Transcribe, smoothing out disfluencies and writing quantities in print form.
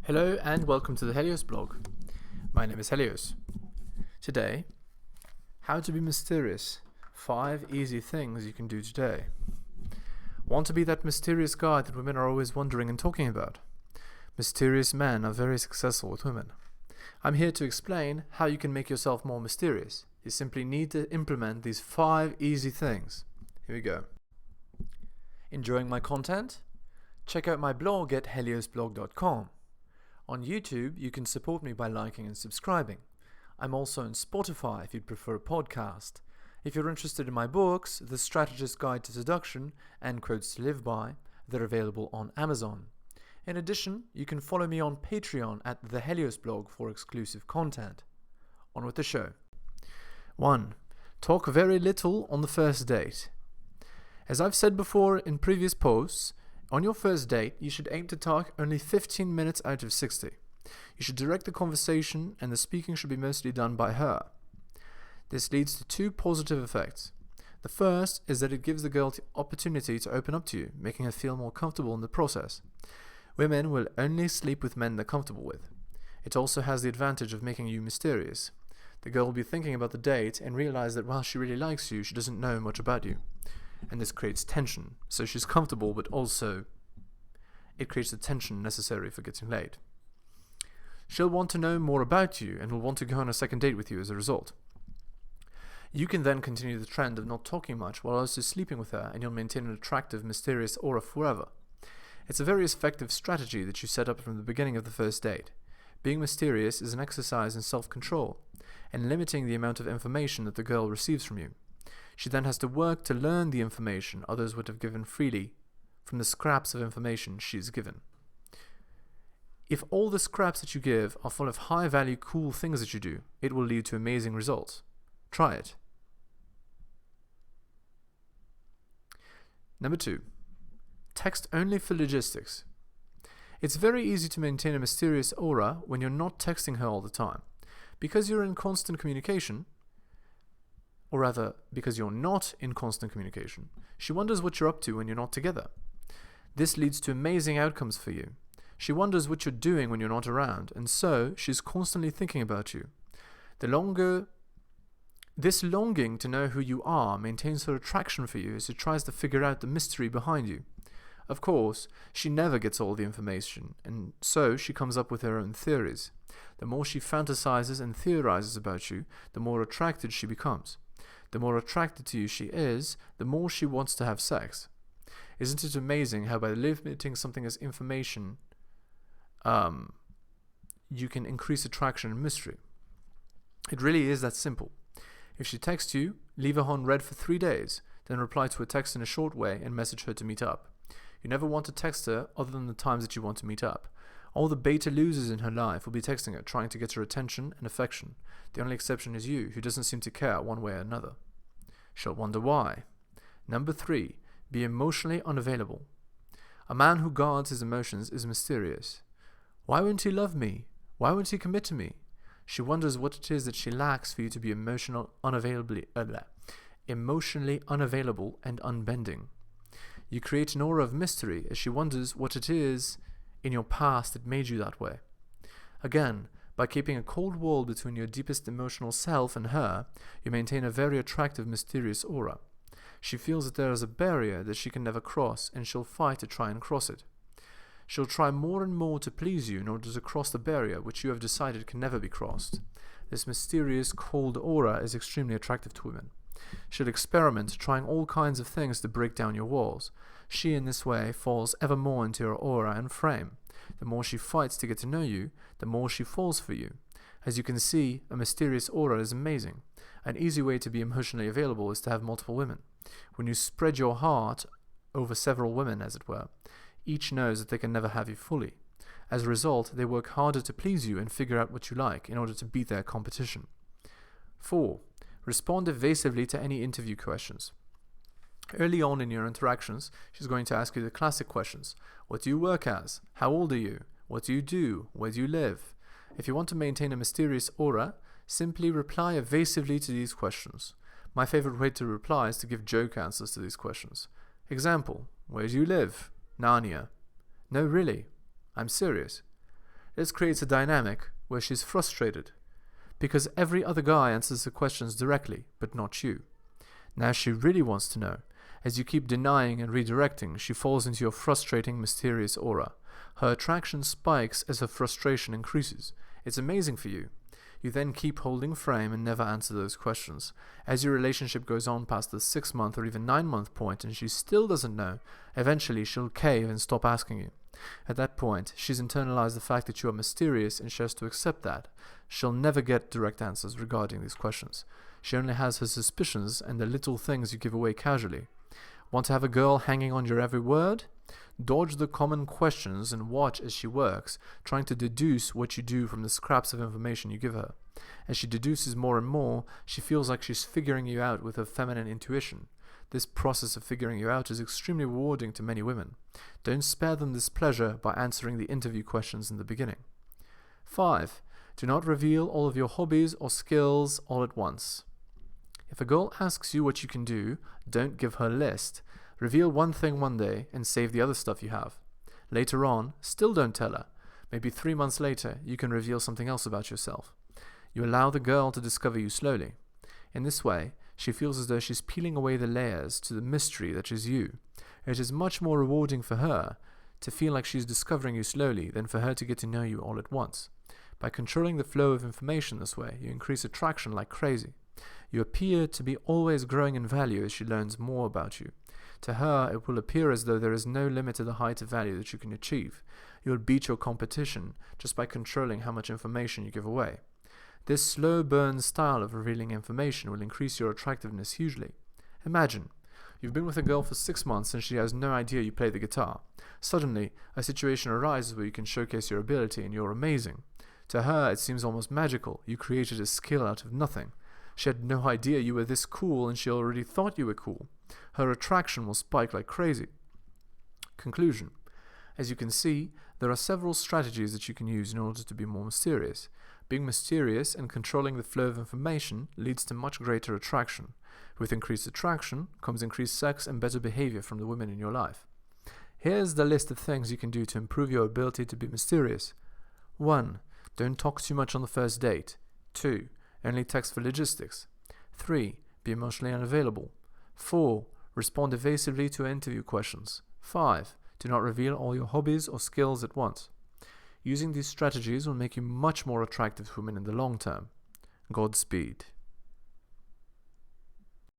Hello and welcome to the Heliosblog. My name is Helios. Today, how to be mysterious. 5 easy things you can do today. Want to be that mysterious guy that women are always wondering and talking about? Mysterious men are very successful with women. I'm here to explain how you can make yourself more mysterious. You simply need to implement these 5 easy things. Here we go. Enjoying my content? Check out my blog at heliosblog.com. On YouTube, you can support me by liking and subscribing. I'm also on Spotify if you'd prefer a podcast. If you're interested in my books, The Strategist Guide to Seduction and Quotes to Live By, they're available on Amazon. In addition, you can follow me on Patreon at theheliosblog for exclusive content. On with the show. 1. Talk very little on the first date. As I've said before in previous posts, on your first date, you should aim to talk only 15 minutes out of 60. You should direct the conversation and the speaking should be mostly done by her. This leads to 2 positive effects. The first is that it gives the girl the opportunity to open up to you, making her feel more comfortable in the process. Women will only sleep with men they're comfortable with. It also has the advantage of making you mysterious. The girl will be thinking about the date and realize that while she really likes you, she doesn't know much about you. And this creates tension. So she's comfortable, but also it creates the tension necessary for getting laid. She'll want to know more about you and will want to go on a second date with you as a result. You can then continue the trend of not talking much while also sleeping with her, and you'll maintain an attractive, mysterious aura forever. It's a very effective strategy that you set up from the beginning of the first date. Being mysterious is an exercise in self-control and limiting the amount of information that the girl receives from you. She then has to work to learn the information others would have given freely from the scraps of information she's given. If all the scraps that you give are full of high-value, cool things that you do, it will lead to amazing results. Try it. Number 2. Text only for logistics. It's very easy to maintain a mysterious aura when you're not texting her all the time. Because you're in constant communication, or rather, because you're not in constant communication, she wonders what you're up to when you're not together. This leads to amazing outcomes for you. She wonders what you're doing when you're not around, and so she's constantly thinking about you. This longing to know who you are maintains her attraction for you as she tries to figure out the mystery behind you. Of course, she never gets all the information, and so she comes up with her own theories. The more she fantasizes and theorizes about you, the more attracted she becomes. The more attracted to you she is, the more she wants to have sex. Isn't it amazing how by limiting something as information, you can increase attraction and mystery? It really is that simple. If she texts you, leave her on read for 3 days, then reply to a text in a short way and message her to meet up. You never want to text her other than the times that you want to meet up. All the beta losers in her life will be texting her, trying to get her attention and affection. The only exception is you, who doesn't seem to care one way or another. She'll wonder why. Number 3. Be emotionally unavailable. A man who guards his emotions is mysterious. Why won't he love me? Why won't he commit to me? She wonders what it is that she lacks for you to be emotionally unavailable and unbending. You create an aura of mystery as she wonders what it is in your past that made you that way. Again, by keeping a cold wall between your deepest emotional self and her, you maintain a very attractive, mysterious aura. She feels that there is a barrier that she can never cross, and she'll fight to try and cross it. She'll try more and more to please you in order to cross the barrier which you have decided can never be crossed. This mysterious, cold aura is extremely attractive to women. She'll experiment, trying all kinds of things to break down your walls. She, in this way, falls ever more into your aura and frame. The more she fights to get to know you, the more she falls for you. As you can see, a mysterious aura is amazing. An easy way to be emotionally available is to have multiple women. When you spread your heart over several women, as it were, each knows that they can never have you fully. As a result, they work harder to please you and figure out what you like in order to beat their competition. 4. Respond evasively to any interview questions. Early on in your interactions, she's going to ask you the classic questions. What do you work as? How old are you? What do you do? Where do you live? If you want to maintain a mysterious aura, simply reply evasively to these questions. My favorite way to reply is to give joke answers to these questions. Example: where do you live? Narnia. No, really. I'm serious. This creates a dynamic where she's frustrated because every other guy answers the questions directly, but not you. Now she really wants to know. As you keep denying and redirecting, she falls into your frustrating, mysterious aura. Her attraction spikes as her frustration increases. It's amazing for you. You then keep holding frame and never answer those questions. As your relationship goes on past the 6-month or even 9-month point and she still doesn't know, eventually she'll cave and stop asking you. At that point, she's internalized the fact that you are mysterious and she has to accept that. She'll never get direct answers regarding these questions. She only has her suspicions and the little things you give away casually. Want to have a girl hanging on your every word? Dodge the common questions and watch as she works, trying to deduce what you do from the scraps of information you give her. As she deduces more and more, she feels like she's figuring you out with her feminine intuition. This process of figuring you out is extremely rewarding to many women. Don't spare them this pleasure by answering the interview questions in the beginning. 5. Do not reveal all of your hobbies or skills all at once. If a girl asks you what you can do, don't give her a list. Reveal one thing one day and save the other stuff you have. Later on, still don't tell her. Maybe 3 months later, you can reveal something else about yourself. You allow the girl to discover you slowly. In this way, she feels as though she's peeling away the layers to the mystery that is you. It is much more rewarding for her to feel like she's discovering you slowly than for her to get to know you all at once. By controlling the flow of information this way, you increase attraction like crazy. You appear to be always growing in value as she learns more about you. To her, it will appear as though there is no limit to the height of value that you can achieve. You will beat your competition just by controlling how much information you give away. This slow burn style of revealing information will increase your attractiveness hugely. Imagine, you've been with a girl for 6 months and she has no idea you play the guitar. Suddenly, a situation arises where you can showcase your ability and you're amazing. To her, it seems almost magical. You created a skill out of nothing. She had no idea you were this cool and she already thought you were cool. Her attraction will spike like crazy. Conclusion. As you can see, there are several strategies that you can use in order to be more mysterious. Being mysterious and controlling the flow of information leads to much greater attraction. With increased attraction comes increased sex and better behavior from the women in your life. Here's the list of things you can do to improve your ability to be mysterious. 1. Don't talk too much on the first date. 2. Only text for logistics. 3. Be emotionally unavailable. 4. Respond evasively to interview questions. 5. Do not reveal all your hobbies or skills at once. Using these strategies will make you much more attractive to women in the long term. Godspeed.